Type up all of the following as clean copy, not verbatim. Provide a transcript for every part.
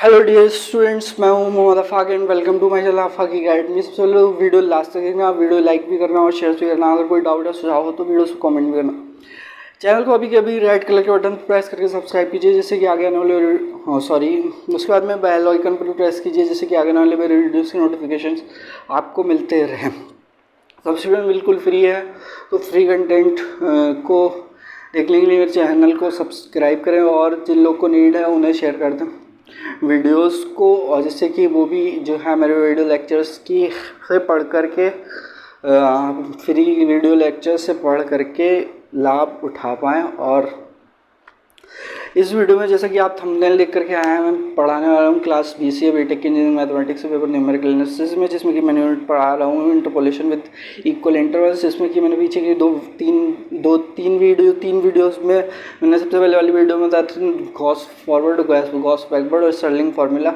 Hello dear students, मैं हूं Mohammad Afaq and welcome to my channel Afaq academy. सबसे पहले वीडियो लास्ट तक देखना, आप वीडियो लाइक भी करना और शेयर भी करना। अगर कोई डाउट या सुझाव हो तो वीडियो को कमेंट भी करना। चैनल को अभी के अभी रेड कलर के बटन पर प्रेस करके सब्सक्राइब कीजिए जिससे कि आगे आने वाले उसके बाद में बेल आइकन पर प्रेस कीजिए जिससे कि आगे आने वाले मेरे वीडियोज़ की नोटिफिकेशन आपको मिलते रहें। सब्सक्रिप्शन बिल्कुल फ्री है, तो फ्री कंटेंट को देखने के लिए मेरे चैनल को सब्सक्राइब करें और जिन लोग को नीड है उन्हें शेयर कर दें वीडियोस को, और जिससे कि वो भी जो है मेरे वीडियो लेक्चर्स की से पढ़ करके फ्री वीडियो लेक्चर से पढ़ करके लाभ उठा पाएँ। और इस वीडियो में जैसा कि आप थंबनेल देख करके आए हैं, मैं पढ़ाने वाला हूँ क्लास BCA बीटेक की इंजीनियरिंग मैथमेटिक्स से पेपर न्यूमेरिकल एनालिसिस में, जिसमें कि मैंने यूनिट पढ़ा रहा हूँ इंटरपोलेशन विद इक्वल इंटरवल्स। जिसमें कि मैंने पीछे की तीन वीडियोस में मैंने सबसे पहले वाली वीडियो में बताया गॉस फॉरवर्ड, गॉस बैकवर्ड और स्टर्लिंग फार्मूला।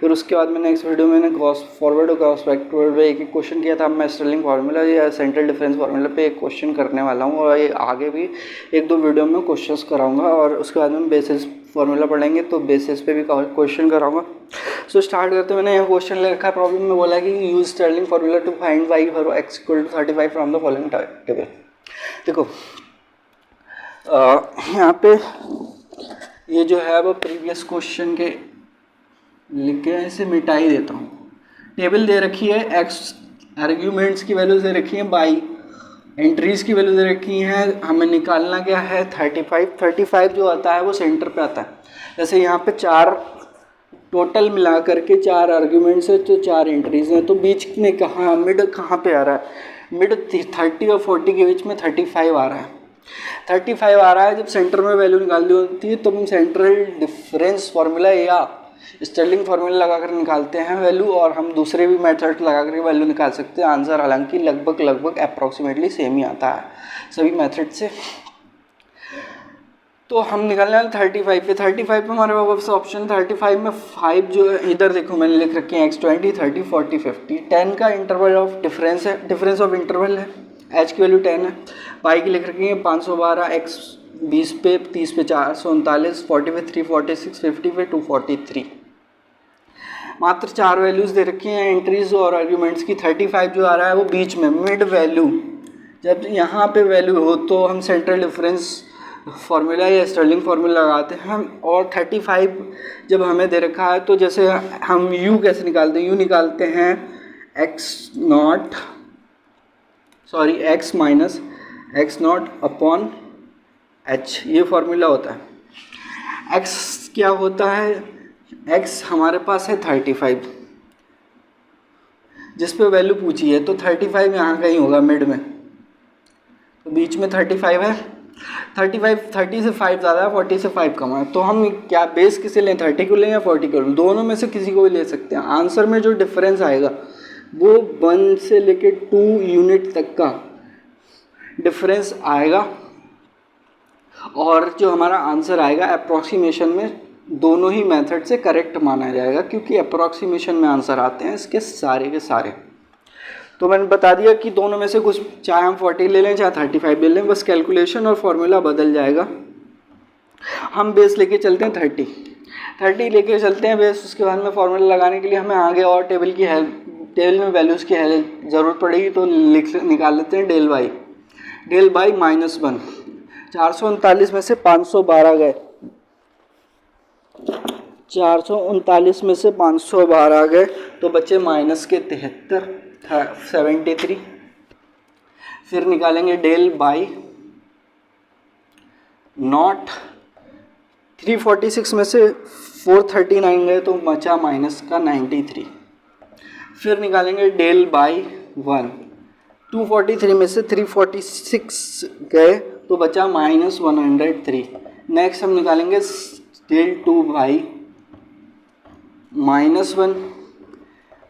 फिर उसके बाद में नेक्स्ट वीडियो में मैंने गॉस फॉरवर्ड और गॉस बैकवर्ड पे एक क्वेश्चन किया था। मैं स्टर्लिंग फार्मूला या सेंट्रल डिफरेंस फार्मूला पे एक क्वेश्चन करने वाला हूँ और ये आगे भी एक दो वीडियो में क्वेश्चंस कराऊंगा। और उसके बाद में बेसिस फार्मूला पढ़ेंगे तो बेसिस पे भी क्वेश्चन कराऊंगा। सो स्टार्ट करते हैं। मैंने यहाँ क्वेश्चन ले रखा है। प्रॉब्लम में बोला कि use Stirling formula to find y for x equal to 35 from the following table. देखो यहाँ पे ये जो है वो प्रीवियस क्वेश्चन के लिख के इसे मिटा ही देता हूँ। टेबल दे रखी है, x आर्ग्यूमेंट्स की वैल्यू दे रखी है, y एंट्रीज की वैल्यू दे रखी है। हमें निकालना क्या है 35 जो आता है वो सेंटर पे आता है। जैसे यहाँ पे 4 टोटल मिला करके 4 आर्ग्यूमेंट्स है तो 4 एंट्रीज हैं, तो बीच में कहाँ मिड कहाँ पे आ रहा है? मिड 30 और 40 के बीच में 35 आ रहा है। 35 आ रहा है। जब सेंटर में वैल्यू निकालनी होती है तो हम सेंट्रल डिफरेंस फार्मूला या स्टर्लिंग फार्मूला लगा कर निकालते हैं वैल्यू, और हम दूसरे भी मेथड लगा कर वैल्यू निकाल सकते हैं। आंसर हालांकि लगभग अप्रॉक्सीमेटली सेम ही आता है सभी मेथड से। तो हम निकालने वाले 35 पे। 35 पे हमारे पास ऑप्शन 35 में 5 जो है इधर देखो मैंने लिख रखे हैं x20 30 40 50। 10 का इंटरवल ऑफ डिफरेंस है, डिफरेंस ऑफ इंटरवल है, h की वैल्यू 10 है। पाई की लिख रखी है 512, x 20 पे, 30 पे 439, 40 पे 346, 50 पे 243। मात्र 4 वैल्यूज़ दे रखी हैं एंट्रीज और आर्ग्यूमेंट्स की। 35 जो आ रहा है वो बीच में मिड वैल्यू, जब यहाँ पे वैल्यू हो तो हम सेंट्रल डिफरेंस फार्मूला या स्टर्लिंग फार्मूला लगाते हैं। और 35 जब हमें दे रखा है तो जैसे हम u कैसे निकालते हैं? u निकालते हैं x minus x0 upon h, ये फार्मूला होता है। x क्या होता है? x हमारे पास है 35 जिस पे वैल्यू पूछी है, तो 35 यहाँ कहीं होगा मिड में, तो बीच में 35 है। 30 से 5 ज़्यादा है, 40 से 5 कम है, तो हम क्या बेस किसे लें? 30 को लें या 40 को लें? दोनों में से किसी को भी ले सकते हैं। आंसर में जो डिफरेंस आएगा वो 1 से लेके 2 यूनिट तक का डिफरेंस आएगा, और जो हमारा आंसर आएगा अप्रॉक्सीमेशन में दोनों ही मेथड से करेक्ट माना जाएगा, क्योंकि अप्रॉक्सीमेशन में आंसर आते हैं इसके सारे के सारे। तो मैंने बता दिया कि दोनों में से कुछ, चाहे हम 40 ले लें चाहे 35 ले लें, बस कैलकुलेशन और फार्मूला बदल जाएगा। हम बेस लेके चलते हैं 30 लेके चलते हैं बेस। उसके बाद में फार्मूला लगाने के लिए हमें आगे और टेबल में वैल्यूज़ की ज़रूरत पड़ेगी, तो निकाल लेते हैं डेल बाई -1। 439 में से 512 गए, 439 में से 512 गए तो बचे माइनस के 73। फिर निकालेंगे डेल बाई नॉट। 346 में से 439 गए तो बचा माइनस का 93। फिर निकालेंगे डेल बाई 1। 243 में से 346 गए तो बचा माइनस 103। नेक्स्ट हम निकालेंगे डेल 2 बाई -1,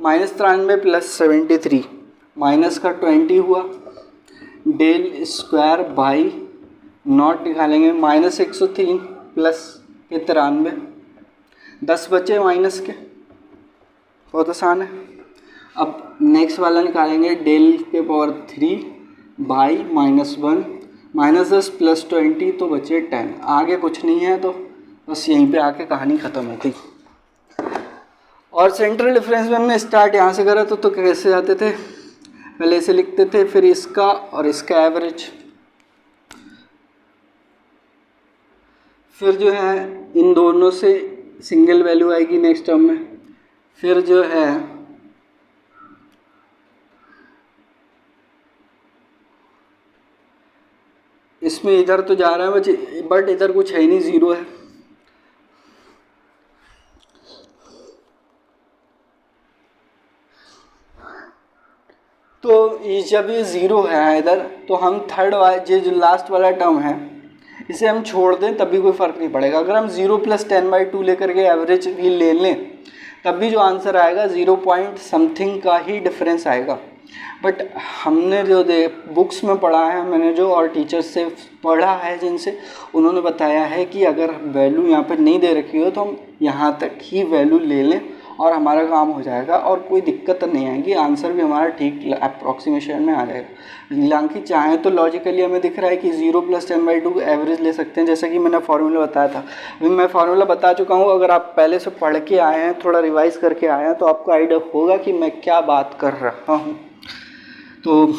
-93 प्लस 73, माइनस का 20 हुआ। डेल स्क्वायर बाई नॉट निकालेंगे -103 प्लस के 93, 10 बचे माइनस के, बहुत आसान है। अब नेक्स्ट वाला निकालेंगे डेल के पावर 3 बाई -1, -10 प्लस 20 तो बचे 10। आगे कुछ नहीं है, तो बस यहीं पे आके कहानी ख़त्म होती। और सेंट्रल डिफरेंस में हमने स्टार्ट यहाँ से करा तो कैसे आते थे, पहले इसे लिखते थे, फिर इसका और इसका एवरेज, फिर जो है इन दोनों से सिंगल वैल्यू आएगी नेक्स्ट टर्म में, फिर जो है इसमें इधर तो जा रहा है बट इधर कुछ है ही नहीं, ज़ीरो है। तो जब ये ज़ीरो है इधर, तो हम थर्ड वाला जो लास्ट वाला टर्म है इसे हम छोड़ दें तब भी कोई फ़र्क नहीं पड़ेगा। अगर हम 0 + 10/2 लेकर के एवरेज भी ले लें तब भी जो आंसर आएगा 0 पॉइंट समथिंग का ही डिफरेंस आएगा। बट हमने जो बुक्स में पढ़ा है, मैंने जो और टीचर्स से पढ़ा है जिनसे, उन्होंने बताया है कि अगर वैल्यू यहाँ पर नहीं दे रखी हो तो हम यहाँ तक ही वैल्यू ले लें और हमारा काम हो जाएगा और कोई दिक्कत नहीं आएगी, आंसर भी हमारा ठीक अप्रॉक्सीमेशन में आ जाएगा। हालांकि चाहें तो लॉजिकली हमें दिख रहा है कि 0 + 10/2 एवरेज ले सकते हैं, जैसा कि मैंने फार्मूला बताया था। अभी मैं फार्मूला बता चुका हूँ, अगर आप पहले से पढ़ के आए हैं, थोड़ा रिवाइज़ करके आए हैं, तो आपको आइडिया होगा कि मैं क्या बात कर रहा हूँ। तो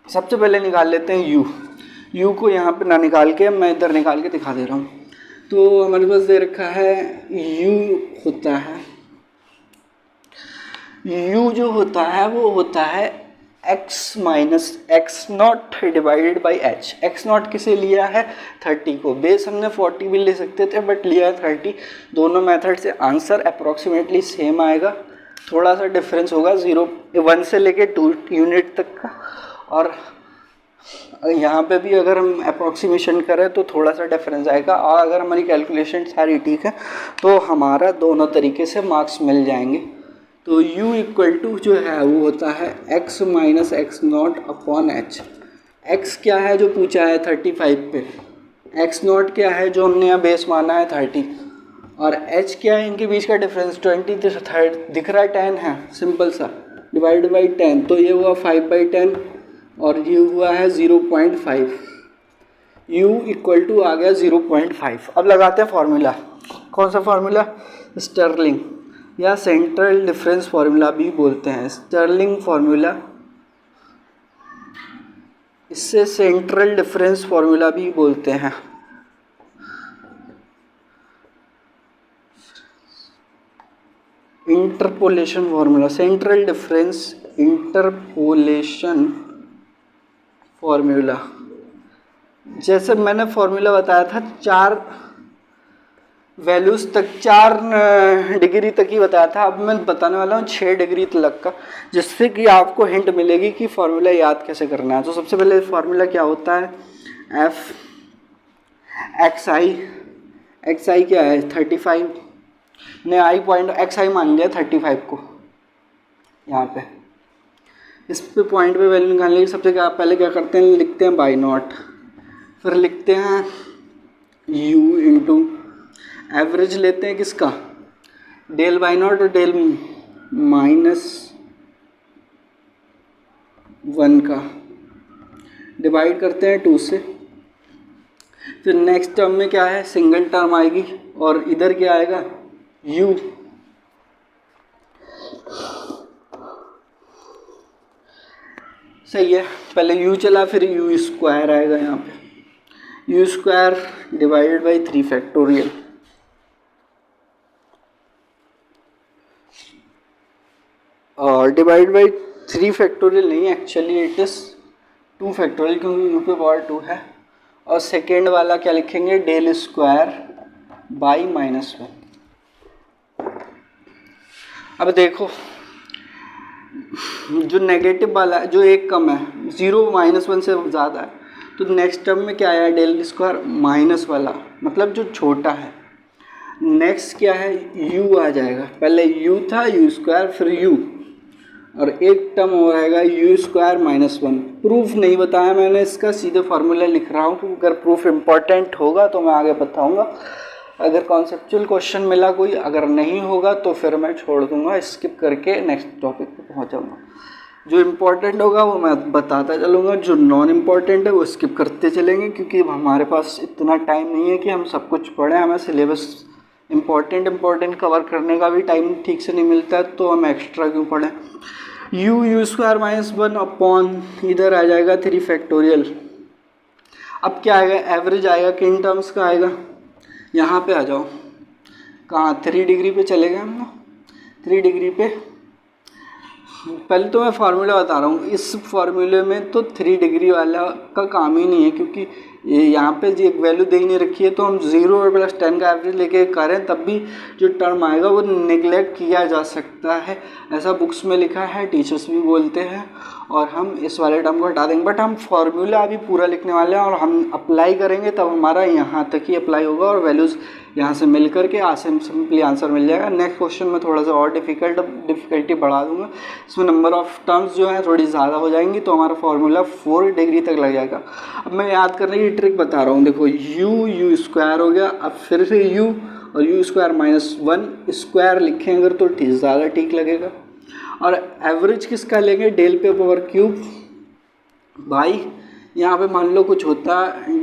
सबसे पहले निकाल लेते हैं यू को यहाँ पर ना निकाल के मैं इधर निकाल के दिखा दे रहा हूँ। तो हमारे पास दे रखा है यू होता है, u जो होता है वो होता है x - x0 divided by h। x0 किसे लिया है, 30 को। बेस हमने 40 भी ले सकते थे बट लिया है 30। दोनों मेथड से आंसर अप्रॉक्सीमेटली सेम आएगा, थोड़ा सा डिफरेंस होगा 1 से लेके 2 यूनिट तक का। और यहाँ पे भी अगर हम अप्रॉक्सीमेशन करें तो थोड़ा सा डिफरेंस आएगा, और अगर हमारी कैलकुलेशन सारी ठीक है तो हमारा दोनों तरीके से मार्क्स मिल जाएंगे। तो u = जो है वो होता है x - x0/h। x क्या है जो पूछा है 35 पे, x0 क्या है जो हमने यहाँ बेस माना है 30, और h क्या है, इनके बीच का डिफरेंस 20 दिख रहा है 10 है, सिंपल सा, डिवाइड बाई 10, तो ये हुआ 5/10 और ये हुआ है 0.5। u = आ गया 0.5। अब लगाते हैं फार्मूला। कौन सा फार्मूला, स्टर्लिंग या सेंट्रल डिफरेंस फार्मूला भी बोलते हैं, स्टर्लिंग फार्मूला, इससे सेंट्रल डिफरेंस फार्मूला भी बोलते हैं। Interpolation formula, central difference interpolation formula. जैसे मैंने फार्मूला बताया था 4 वैल्यूज़ तक, 4 डिग्री तक ही बताया था, अब मैं बताने वाला हूँ 6 डिग्री तक का, जिससे कि आपको हिंट मिलेगी कि फार्मूला याद कैसे करना है। तो सबसे पहले फार्मूला क्या होता है, एफ एक्स आई क्या है 35 ने आई पॉइंट एक्स आई मान लिया 35 को, यहाँ पे इस पे पॉइंट पे वैल्यू निकालने के सबसे पहले क्या करते हैं, लिखते हैं बाई नॉट, फिर लिखते हैं यू इंटू एवरेज लेते हैं किसका, डेल बाई नॉट और डेल -1 का, डिवाइड करते हैं 2 से। फिर नेक्स्ट टर्म में क्या है, सिंगल टर्म आएगी और इधर क्या आएगा u, सही है, पहले u चला फिर u² आएगा यहाँ पे, u² डिवाइडेड बाई 3 फैक्टोरियल, और डिवाइड बाई 3 फैक्टोरियल नहीं, एक्चुअली इट इज़ 2 फैक्टोरियल क्योंकि u पे पावर 2 है। और सेकेंड वाला क्या लिखेंगे, डेल स्क्वायर बाई -1। अब देखो जो नेगेटिव वाला जो एक कम है, 0 -1 से ज़्यादा है, तो नेक्स्ट टर्म में क्या आया, डेल स्क्वायर माइनस वाला, मतलब जो छोटा है। नेक्स्ट क्या है, u आ जाएगा, पहले u था u² फिर u, और एक टर्म हो रहेगा u² -1। प्रूफ नहीं बताया मैंने इसका, सीधे फार्मूला लिख रहा हूँ, क्योंकि अगर प्रूफ इम्पॉर्टेंट होगा तो मैं आगे बताऊँगा। अगर कॉन्सेप्चुअल क्वेश्चन मिला कोई, अगर नहीं होगा तो फिर मैं छोड़ दूँगा, स्किप करके नेक्स्ट टॉपिक पे पहुँच जाऊँगा। जो इम्पोर्टेंट होगा वो मैं बताता चलूँगा, जो नॉन इम्पॉर्टेंट है वो स्किप करते चलेंगे, क्योंकि हमारे पास इतना टाइम नहीं है कि हम सब कुछ पढ़ें, हमें सिलेबस इम्पोर्टेंट कवर करने का भी टाइम ठीक से नहीं मिलता है, तो हम एक्स्ट्रा क्यों पढ़ें। यू स्क्वायर माइनस 1 अपॉन इधर आ जाएगा 3 फैक्टोरियल। अब क्या आएगा, एवरेज आएगा, किन टर्म्स का आएगा, यहाँ पे आ जाओ, कहाँ 3 डिग्री पे चले गए हम ना, 3 डिग्री पे। पहले तो मैं फार्मूला बता रहा हूँ, इस फार्मूले में तो 3 डिग्री वाला का काम ही नहीं है, क्योंकि ये यहाँ पे जो एक वैल्यू दे ही नहीं रखी है, तो हम 0 और प्लस 10 का एवरेज लेके करें तब भी जो टर्म आएगा वो निगलेक्ट किया जा सकता है, ऐसा बुक्स में लिखा है, टीचर्स भी बोलते हैं, और हम इस वाले टर्म को हटा देंगे। बट हम फार्मूला अभी पूरा लिखने वाले हैं और हम अप्लाई करेंगे तब हमारा यहाँ तक ही अप्लाई होगा और वैल्यूज़ यहाँ से मिल करके सिंपली आंसर मिल जाएगा। नेक्स्ट क्वेश्चन में थोड़ा सा और डिफ़िकल्टी बढ़ा दूंगा, इसमें नंबर ऑफ टर्म्स जो है थोड़ी ज़्यादा हो जाएंगी, तो हमारा फार्मूला 4 डिग्री तक लग जाएगा। अब मैं याद करने की ट्रिक बता रहा हूँ, देखो यू स्क्वायर हो गया, अब फिर से यू और यू स्क्वायर माइनस 1 स्क्वायर लिखें अगर तो ज़्यादा ठीक लगेगा। और एवरेज किसका लेंगे, डेल पे पावर क्यूब बाई, यहाँ पे मान लो कुछ होता है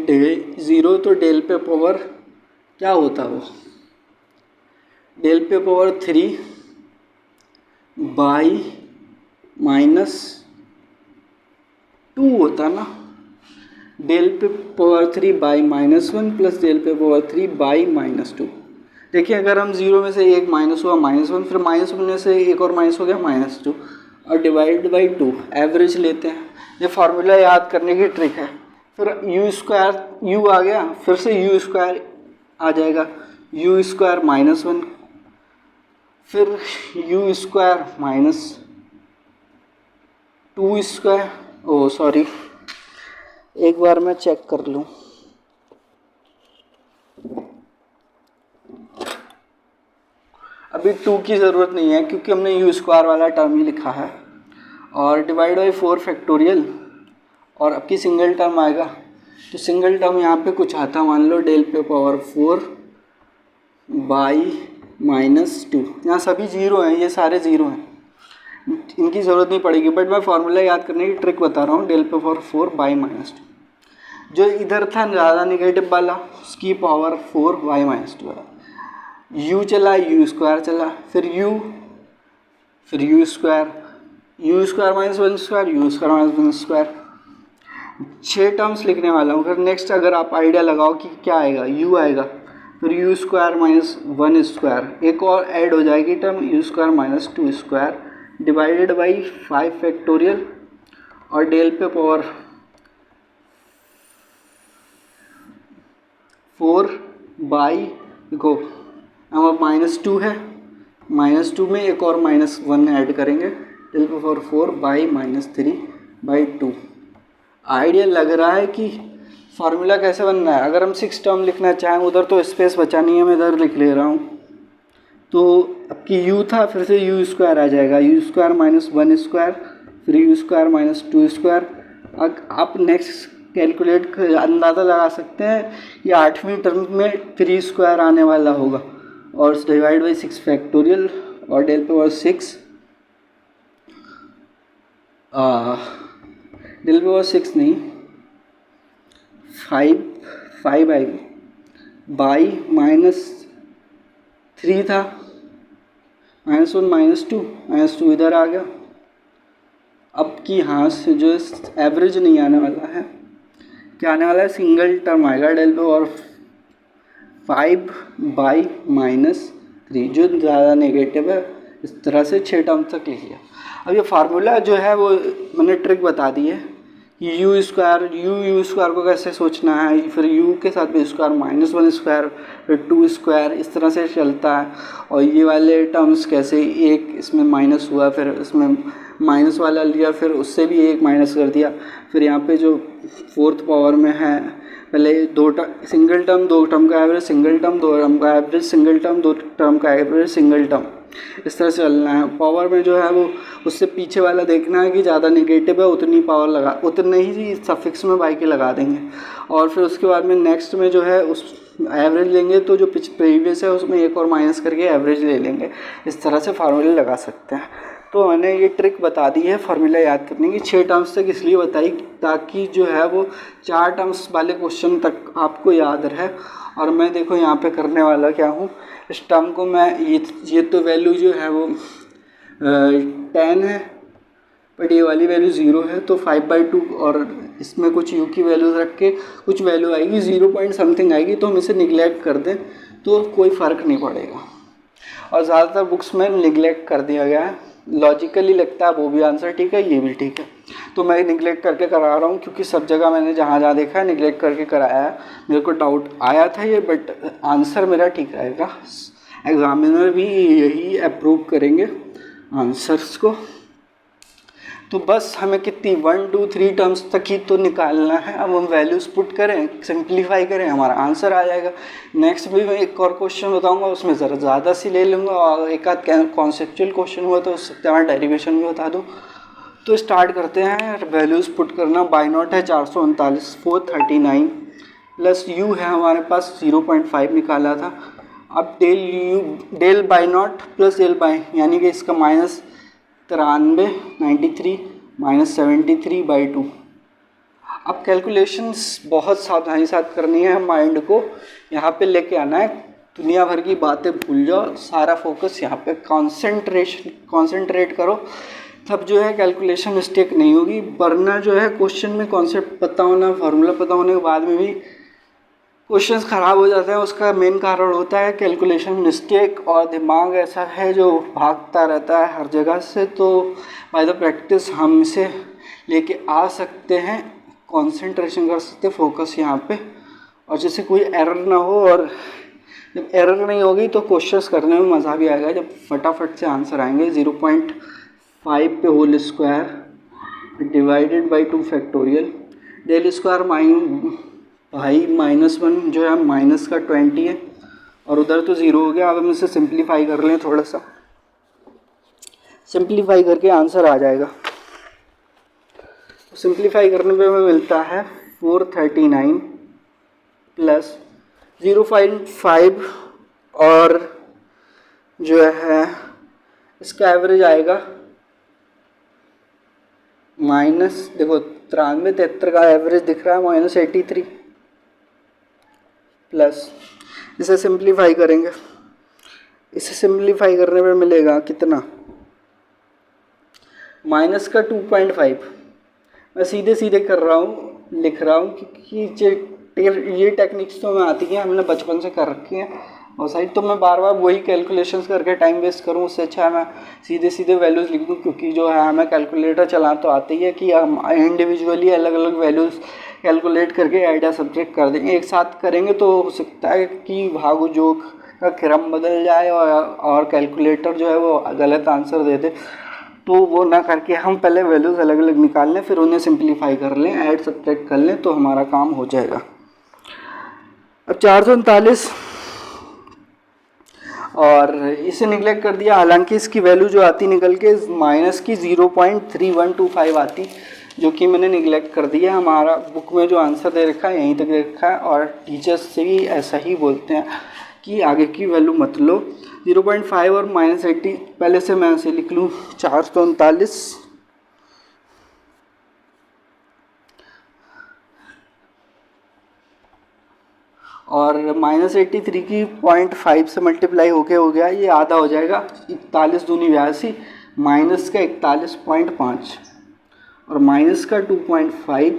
0 तो डेल पे पावर क्या होता है वो, डेल पे पावर 3 बाई माइनस 2 होता ना, डेल पे power 3 by minus 1 plus del पे पावर 3 बाई माइनस 2। देखिए अगर हम 0 में से एक माइनस हुआ -1, फिर -1 में से एक और माइनस हो गया -2 और डिवाइड बाई 2, एवरेज लेते हैं। ये फार्मूला याद करने की ट्रिक है। फिर यू स्क्वायर, यू आ गया, फिर से यू स्क्वायर आ जाएगा, यू स्क्वायर -1, फिर u square minus 2 square, oh sorry एक बार मैं चेक कर लूँ, अभी 2 की ज़रूरत नहीं है क्योंकि हमने यू स्क्वायर वाला टर्म ही लिखा है, और डिवाइड बाई 4 फैक्टोरियल, और अब की सिंगल टर्म आएगा, तो सिंगल टर्म यहाँ पे कुछ आता, मान लो डेल पे पावर 4 बाई माइनस 2, यहाँ सभी 0 हैं, ये सारे 0 हैं, इनकी ज़रूरत नहीं पड़ेगी, बट मैं फार्मूला याद करने की ट्रिक बता रहा हूँ, डेल पे पावर 4 बाई माइनस 2, जो इधर था ज़्यादा निगेटिव वाला उसकी पावर 4 बाई माइनस 2 वाला, यू चला, यू स्क्वायर चला, फिर u square minus 1 square, you square minus 1 square, 6 terms लिखने वाला हूँ। फिर नेक्स्ट अगर आप आइडिया लगाओ कि क्या आएगा, यू आएगा, फिर यू स्क्वायर माइनस 1 स्क्वायर, एक और ऐड हो जाएगी term you square minus 2 square divided by 5 factorial, और डेल पे पावर 4 बाई, देखो अब -2 है, -2 में एक और -1 ऐड करेंगे, डेल पे पावर 4 बाई -3 बाई 2। आइडिया लग रहा है कि फार्मूला कैसे बनना है। अगर हम 6 टर्म लिखना चाहें, उधर तो स्पेस बचा नहीं है, मैं इधर लिख ले रहा हूँ, तो अब की यू था, फिर से यू स्क्वायर आ जाएगा, यू स्क्वायर माइनस 1 स्क्वायर, फिर यू स्क्वायर माइनस 2 स्क्वायर। आप नेक्स्ट कैलकुलेट अंदाज़ा लगा सकते हैं कि 8वीं टर्म में 3 स्क्वायर आने वाला होगा, और डिवाइड बाई 6 फैक्टोरियल, और डेल पे पावर 6 डेल पे पावर 6 नहीं 5 आएगी बाई -3 था, -1 -2 इधर आ गया। अब की यहाँ से जो एवरेज नहीं आने वाला है, क्या आने वाला है, सिंगल टर्म आएगा, डेल पे पावर 5 बाई -3, जो ज़्यादा नेगेटिव है। इस तरह से 6 टर्म तक लिख लिया। अब ये फार्मूला जो है वो मैंने ट्रिक बता दी है कि यू स्क्वायर को कैसे सोचना है, फिर यू के साथ में स्क्वायर -1 स्क्वायर, फिर 2 स्क्वायर, इस तरह से चलता है। और ये वाले टर्म्स कैसे, एक इसमें माइनस हुआ, फिर इसमें माइनस वाला लिया, फिर उससे भी एक माइनस कर दिया, फिर यहाँ पे जो 4th पावर में है, पहले सिंगल टर्म 2 टर्म का एवरेज, सिंगल टर्म 2 टर्म का एवरेज, सिंगल टर्म 2 टर्म का एवरेज, सिंगल टर्म, इस तरह से चलना है। पावर में जो है वो उससे पीछे वाला देखना है कि ज़्यादा नेगेटिव है, उतनी पावर लगा, उतने ही सफिक्स में बाई के लगा देंगे। और फिर उसके बाद में नेक्स्ट में जो है उस एवरेज लेंगे, तो जो प्रीवियस है उसमें एक और माइनस करके एवरेज ले लेंगे। इस तरह से फार्मूले लगा सकते हैं। तो मैंने ये ट्रिक बता दी है फार्मूला याद करने की। 6 टर्म्स तक इसलिए बताई ताकि जो है वो 4 टर्म्स वाले क्वेश्चन तक आपको याद रहे और मैं देखो यहाँ पे करने वाला क्या हूँ, इस टर्म को मैं ये तो वैल्यू जो है वो 10 है, बट ये वाली वैल्यू 0 है, तो 5/2 और इसमें कुछ u की वैल्यूज रख के कुछ वैल्यू आएगी 0 पॉइंट समथिंग आएगी, तो हम इसे निगलेक्ट कर दें तो कोई फ़र्क नहीं पड़ेगा। और ज़्यादातर बुक्स में निगलेक्ट कर दिया गया है, लॉजिकली लगता है वो भी आंसर ठीक है, ये भी ठीक है, तो मैं निगलेक्ट करके करा रहा हूँ क्योंकि सब जगह मैंने जहाँ जहाँ देखा है निगलेक्ट करके कराया है। मेरे को डाउट आया था ये, बट आंसर मेरा ठीक रहेगा, एग्जामिनर भी यही अप्रूव करेंगे आंसर्स को। तो बस हमें कितनी 1 2 3 टर्म्स तक ही तो निकालना है। अब हम वैल्यूज़ पुट करें, सिंप्लीफाई करें, हमारा आंसर आ जाएगा। नेक्स्ट भी मैं एक और क्वेश्चन बताऊंगा, उसमें ज़रा ज़्यादा सी ले लूँगा, और एक आध कॉन्सेप्चुअल क्वेश्चन हुआ तो उससे मैं डेरिवेशन भी बता दूँ। तो स्टार्ट करते हैं, वैल्यूज़ पुट करना। बाई नॉट है 439 439 प्लस यू है हमारे पास 0.5 निकाला था। अब del by naught plus del by, यानी कि इसका माइनस 93 माइनस 73/2। अब कैलकुलेशंस बहुत सावधानी से साथ करनी है, माइंड को यहाँ पे लेके आना है, दुनिया भर की बातें भूल जाओ, सारा फोकस यहाँ पे कॉन्सेंट्रेट करो, तब जो है कैलकुलेशन मिस्टेक नहीं होगी। वरना जो है क्वेश्चन में कॉन्सेप्ट पता होना, फार्मूला पता होने के बाद में भी क्वेश्चंस ख़राब हो जाते हैं। उसका मेन कारण होता है कैलकुलेशन मिस्टेक, और दिमाग ऐसा है जो भागता रहता है हर जगह से। तो बाय द प्रैक्टिस हम इसे लेके आ सकते हैं, कंसंट्रेशन कर सकते हैं, फोकस यहाँ पे, और जैसे कोई एरर ना हो। और जब एरर नहीं होगी तो क्वेश्चंस करने में मज़ा भी आएगा, जब फटाफट से आंसर आएंगे। 0.5 पे whole square divided by 2 factorial, del square by -1 जो है माइनस का 20 है, और उधर तो 0 हो गया। अब हम इसे सिंप्लीफाई कर लें, थोड़ा सा सिंप्लीफाई करके आंसर आ जाएगा। सिंप्लीफाई करने पे हमें मिलता है 439 प्लस 0.5, और जो है इसका एवरेज आएगा माइनस, देखो 93 73 का एवरेज दिख रहा है -83, प्लस इसे सिंप्लीफाई करेंगे। इसे सिंप्लीफाई करने पे मिलेगा कितना, माइनस का 2.5। मैं सीधे सीधे कर रहा हूँ, लिख रहा हूँ, क्योंकि ये टेक्निक्स तो हमें आती हैं, हमने बचपन से कर रखी हैं, और साइड तो मैं बार बार वही कैलकुलेशंस करके टाइम वेस्ट करूँ, उससे अच्छा है मैं सीधे सीधे वैल्यूज़ लिख दूँ। क्योंकि जो है हमें कैलकुलेटर चला तो आती है कि हम इंडिविजुअली अलग अलग वैल्यूज़ कैलकुलेट करके आइडिया सब्ट्रैक्ट कर देंगे। एक साथ करेंगे तो हो सकता है कि भाग जोग का क्रम बदल जाए और कैलकुलेटर जो है वो गलत आंसर दे दे। तो वो ना करके हम पहले वैल्यूज़ अलग अलग निकाल लें, फिर उन्हें सिंप्लीफाई कर लें, ऐड सब्ट्रैक्ट कर लें, तो हमारा काम हो जाएगा। अब 439 और इसे निगलेक्ट कर दिया, हालांकि इसकी वैल्यू जो आती निकल के माइनस की 0.3125 आती, जो कि मैंने निगलेक्ट कर दिया। हमारा बुक में जो आंसर दे रखा है यहीं तक दे रखा है, और टीचर्स से भी ऐसा ही बोलते हैं कि आगे की वैल्यू मत लो। 0.5 और -80 पहले से मैं ऐसे लिख लूँ, 439 और -83 की 0.5 से मल्टीप्लाई होके हो गया, ये आधा हो जाएगा, 41 दूनी 82, माइनस का 41.5 और माइनस का 2.5।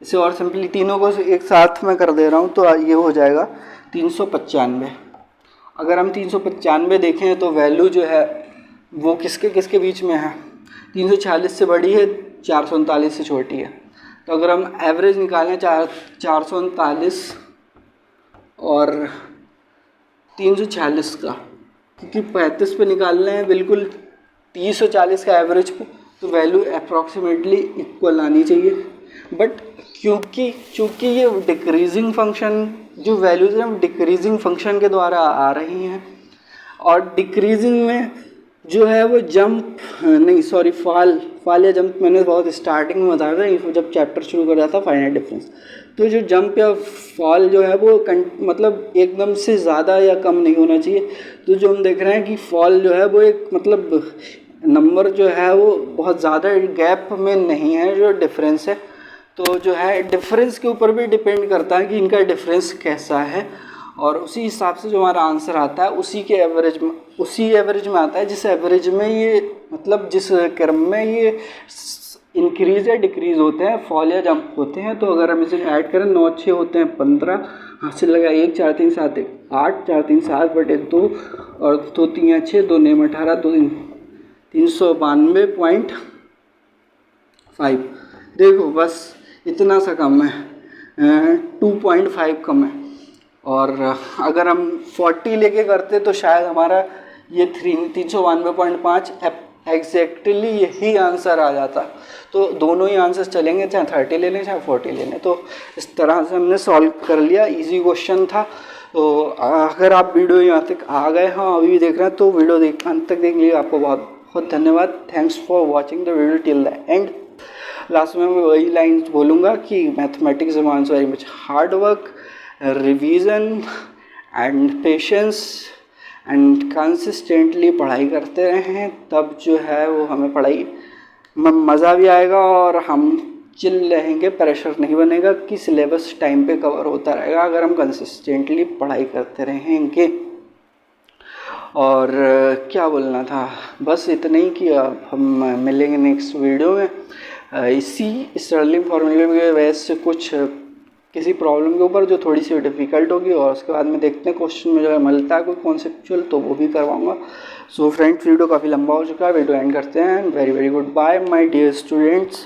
इसे और सिंपली तीनों को एक साथ में कर दे रहा हूँ, तो ये हो जाएगा 395। अगर हम 395 देखें तो वैल्यू जो है वो किसके किसके बीच में है, 346 से बड़ी है, 439 से छोटी है। तो अगर हम एवरेज निकालें 439 और 346 का, क्योंकि 35 पे निकालना है बिल्कुल 340 का एवरेज पे, तो वैल्यू अप्रॉक्सीमेटली इक्वल आनी चाहिए। बट क्योंकि ये डिक्रीजिंग फंक्शन जो वैल्यूज़ हैं वो डिक्रीजिंग फंक्शन के द्वारा आ रही हैं, और डिक्रीजिंग में जो है वो फॉल या जंप मैंने बहुत स्टार्टिंग में बताया था, जब चैप्टर शुरू कर रहा था फाइनाइट डिफरेंस। तो जो जंप या फॉल जो है वो मतलब एकदम से ज़्यादा या कम नहीं होना चाहिए। तो जो हम देख रहे हैं कि फॉल जो है वो एक मतलब नंबर जो है वो बहुत ज़्यादा गैप में नहीं है, जो डिफरेंस है। तो जो है डिफरेंस के ऊपर भी डिपेंड करता है कि इनका डिफरेंस कैसा है, और उसी हिसाब से जो हमारा आंसर आता है उसी एवरेज में आता है, जिस एवरेज में ये मतलब जिस क्रम में ये इंक्रीज़ या डिक्रीज़ होते हैं, फॉल या जंप होते हैं। तो अगर हम इसे ऐड करें 9 6 होते हैं 15, हासिल लगा 1 4 3 7 1 8, 4 3 7 बटे 2 और 2 3 6 2 9 18, 2 392.5। देखो बस इतना सा कम है, 2.5 कम है। और अगर हम 40 लेके करते तो शायद हमारा ये 392.5 एग्जैक्टली यही आंसर आ जाता। तो दोनों ही आंसर चलेंगे, चाहे 30 ले लें चाहे 40 ले लें। तो इस तरह से हमने सॉल्व कर लिया, इजी क्वेश्चन था। तो अगर आप वीडियो यहाँ तक आ गए हाँ अभी भी देख रहे हैं तो वीडियो अंत तक देख लीजिए, आपको बहुत बहुत धन्यवाद। Thanks for watching the video till the end. Last में मैं वही लाइन बोलूँगा कि mathematics demands very much hard work, revision and patience and consistently पढ़ाई करते रहें, तब जो है वो हमें पढ़ाई में मज़ा भी आएगा और हम चिल रहेंगे, प्रेशर नहीं बनेगा कि सिलेबस टाइम पे कवर होता रहेगा अगर हम कंसिस्टेंटली पढ़ाई करते रहेंगे। और क्या बोलना था, बस इतना ही कि अब हम मिलेंगे नेक्स्ट वीडियो में इसी स्टर्लिंग फार्मूले की वजह से कुछ किसी प्रॉब्लम के ऊपर जो थोड़ी सी डिफ़िकल्ट होगी, और उसके बाद में देखते हैं क्वेश्चन में जो है मिलता है कोई कॉन्सेप्चुअल तो वो भी करवाऊंगा। सो फ्रेंड्स वीडियो काफ़ी लंबा हो चुका है, वीडियो एंड करते हैं। Very very good bye my dear students.